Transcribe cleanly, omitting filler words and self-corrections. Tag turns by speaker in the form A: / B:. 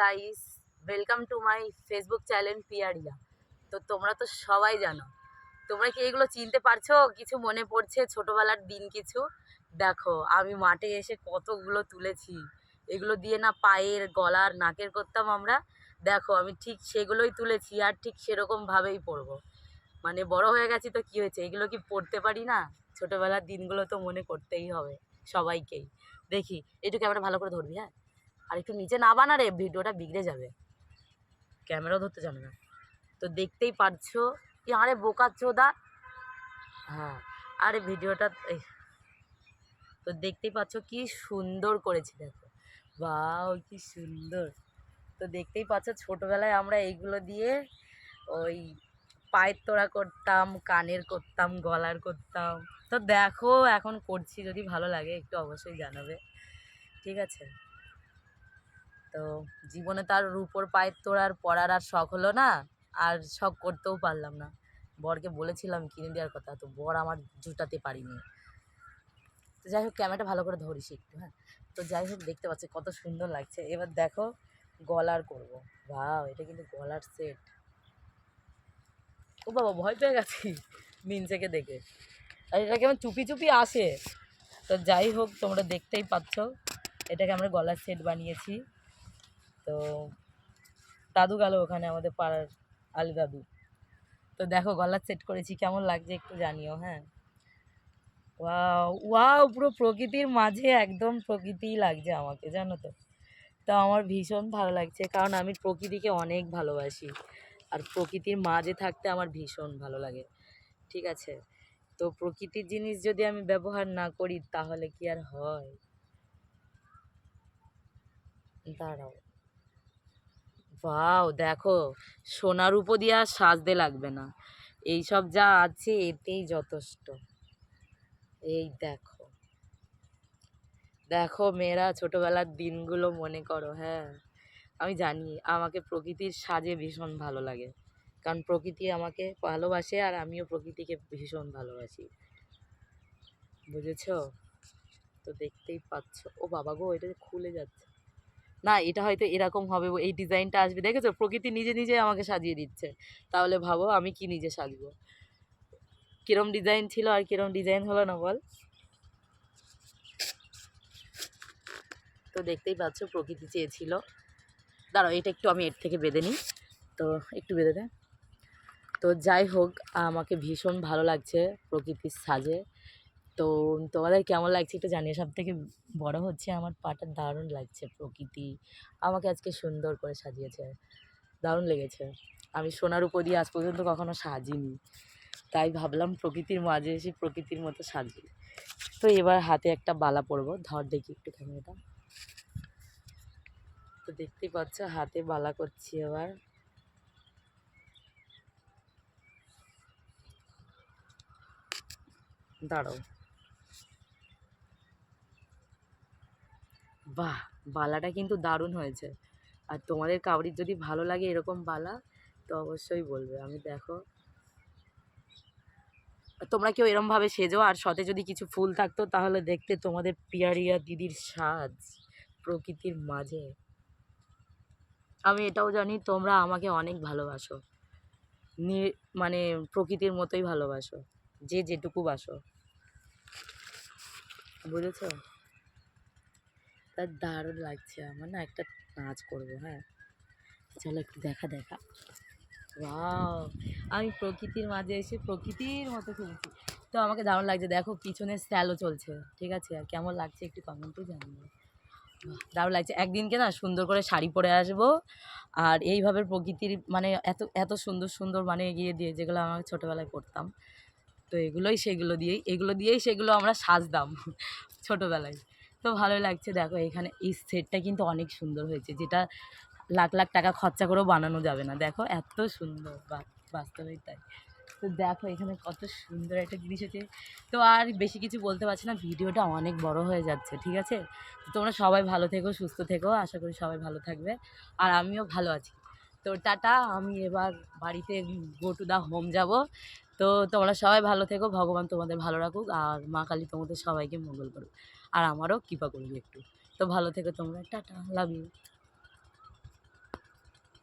A: Guys, welcome to my Facebook channel পিয়ারিয়া। তো তোমরা তো সবাই জানো, তোমরা কি এগুলো চিনতে পারছো? কিছু মনে পড়ছে ছোটবেলার দিন কিছু? দেখো আমি মাঠে এসে কতগুলো তুলেছি, এগুলো দিয়ে না পায়ের গলার নাকের করতাম আমরা। দেখো আমি ঠিক সেগুলোই তুলেছি আর ঠিক সেরকমভাবেই পরবো। মানে বড় হয়ে গেছি তো কি হয়েছে, এগুলো কি পড়তে পারি না? ছোটবেলার দিনগুলো তো মনে করতেই হবে সবাইকেই। দেখি একটু ক্যামেরা ভালো করে ধরবি, হ্যাঁ? আর একটু নিচে নাবা না রে, ভিডিওটা বিগড়ে যাবে। ক্যামেরাও ধরতে জানে না তো দেখতেই পারছো। আরে বোকা চোদা। হ্যাঁ, আরে ভিডিওটা তো দেখতেই পাচ্ছ কি সুন্দর করেছি, দেখো বাহ কি সুন্দর। তো দেখতেই পাচ্ছ ছোটবেলায় আমরা এইগুলো দিয়ে ওই পায়ের তোড়া করতাম, কানের করতাম, গলার করতাম। তো দেখো এখন করছি, যদি ভালো লাগে একটু অবশ্যই জানাবে, ঠিক আছে? তো জীবনে তার রূপোর পায়ের তোড়ার পরার আর শখ হলো না, আর শখ করতেও পারলাম না। বরকে বলেছিলাম কিনে দেওয়ার কথা, তো বর আমার জুটাতে পারিনি। তো যাই হোক, ক্যামেরাটা ভালো করে ধরিস একটু, হ্যাঁ? তো যাই হোক, দেখতে পাচ্ছি কত সুন্দর লাগছে। এবার দেখো গলার করব। বাহ, এটা কিন্তু গলার সেট। ও বাবা, ভয় পেয়ে গেছি মিনসেকে দেখে। আর এটা কেমন চুপি চুপি আসে। তো যাই হোক, তোমরা দেখতেই পাচ্ছ এটাকে আমরা গলার সেট বানিয়েছি। তো দাদু গেল ওখানে, আমাদের পাড়ার আলু দাদু। তো দেখো গলার সেট করেছি, কেমন লাগছে একটু জানিও, হ্যাঁ? ওয়াও ওয়াও, পুরো প্রকৃতির মাঝে, একদম প্রকৃতিই লাগছে আমাকে, জানো তো। তো আমার ভীষণ ভালো লাগছে, কারণ আমি প্রকৃতিকে অনেক ভালোবাসি, আর প্রকৃতির মাঝে থাকতে আমার ভীষণ ভালো লাগে, ঠিক আছে? তো প্রকৃতির জিনিস যদি আমি ব্যবহার না করি তাহলে কি আর হয়? দাঁড়াও, ওয়াও দেখো, সোনার উপর দিয়ে আর সাজতে লাগবে না, এইসব যা আছে এতেই যথেষ্ট। এই দেখো দেখো মেয়েরা, ছোটবেলার দিনগুলো মনে করো, হ্যাঁ? আমি জানি আমাকে প্রকৃতির সাজে ভীষণ ভালো লাগে, কারণ প্রকৃতি আমাকে ভালোবাসে আর আমিও প্রকৃতিকে ভীষণ ভালোবাসি, বুঝেছো? তো দেখতেই পাচ্ছ, ও বাবা গো, এটা খুলে যাচ্ছে না। এটা হয়তো এরকম হবে, এই ডিজাইনটা আসবে, দেখেছো? প্রকৃতি নিজে নিজে আমাকে সাজিয়ে দিচ্ছে। তাহলে ভাবো আমি কি নিজে সাজবো। কিরম ডিজাইন ছিল আর কিরম ডিজাইন হলো না, বল? তো দেখতেই পাচ্ছ প্রকৃতি চেয়েছিল। দাঁড়াও, এটা একটু আমি এর থেকে বেঁধে নিই, তো একটু বেঁধে দেয়। তো যাই হোক, আমাকে ভীষণ ভালো লাগছে প্রকৃতির সাজে। তো তোমাদের কেমন লাগছে একটু জানিয়ে। সব থেকে বড় হচ্ছে আমার পাটা দারুণ লাগছে, প্রকৃতি আমাকে আজকে সুন্দর করে সাজিয়েছে, দারুণ লেগেছে। আমি সোনার উপর দিয়ে আজ পর্যন্ত কখনো সাজিনি, তাই ভাবলাম প্রকৃতির মাঝে এসে প্রকৃতির মতো সাজি। তো এবার হাতে একটা বালা পরবো, ধর দেখি একটু ক্যামেরাটা। তো দেখতেই পাচ্ছ হাতে বালা করছি এবার। দাঁড়াও, বাহ, বালাটা কিন্তু দারুণ হয়েছে। আর তোমাদের কাউরির যদি ভালো লাগে এরকম বালা, তো অবশ্যই বলবে। আমি দেখো, তোমরা কেউ এরমভাবে সেজো, আর সাথে যদি কিছু ফুল থাকতো তাহলে দেখতে তোমাদের পিয়ারিয়া দিদির সাজ প্রকৃতির মাঝে। আমি এটাও জানি তোমরা আমাকে অনেক ভালোবাসো, মানে প্রকৃতির মতোই ভালোবাসো, যে যেটুকু বাসো, বুঝেছ? তার দারুণ লাগছে আমার না, একটা নাচ করবো, হ্যাঁ? চলো একটু দেখা দেখা। ওয়াও, আমি প্রকৃতির মাঝে এসে প্রকৃতির মতো খেলছি। তো আমাকে দারুণ লাগছে, দেখো পিছনে স্যালো চলছে, ঠিক আছে? আর কেমন লাগছে একটু কমেন্টে জানিও। দারুণ লাগছে। একদিনকে না সুন্দর করে শাড়ি পরে আসবো, আর এইভাবে প্রকৃতির মানে এত এত সুন্দর সুন্দর মানে এগিয়ে দিয়ে, যেগুলো আমরা ছোটোবেলায় করতাম, তো এগুলো দিয়েই সেগুলো আমরা সাজতাম ছোটোবেলায়। তো ভালো লাগছে। দেখো এখানে এই সেটটা কিন্তু অনেক সুন্দর হয়েছে, যেটা লাখ লাখ টাকা খরচা করেও বানানো যাবে না। দেখো এত সুন্দর, বাস্তবেই তাই। তো দেখো এখানে কত সুন্দর একটা জিনিস আছে। তো আর বেশি কিছু বলতে পারছি না, ভিডিওটা অনেক বড় হয়ে যাচ্ছে, ঠিক আছে? তোমরা সবাই ভালো থেকো, সুস্থ থেকো, আশা করি সবাই ভালো থাকবে, আর আমিও ভালো আছি। তো টাটা, আমি এবার বাড়িতে গো টু দ্য হোম যাব। তো তোমরা সবাই ভালো থেকো, ভগবান তোমাদের ভালো রাখুক, আর মা কালী তোমাদের সবাইকে মঙ্গল করুক, আর আমারও কৃপা করুক একটু। তো ভালো থেকো তোমরা, টাটা, লাভ ইউ।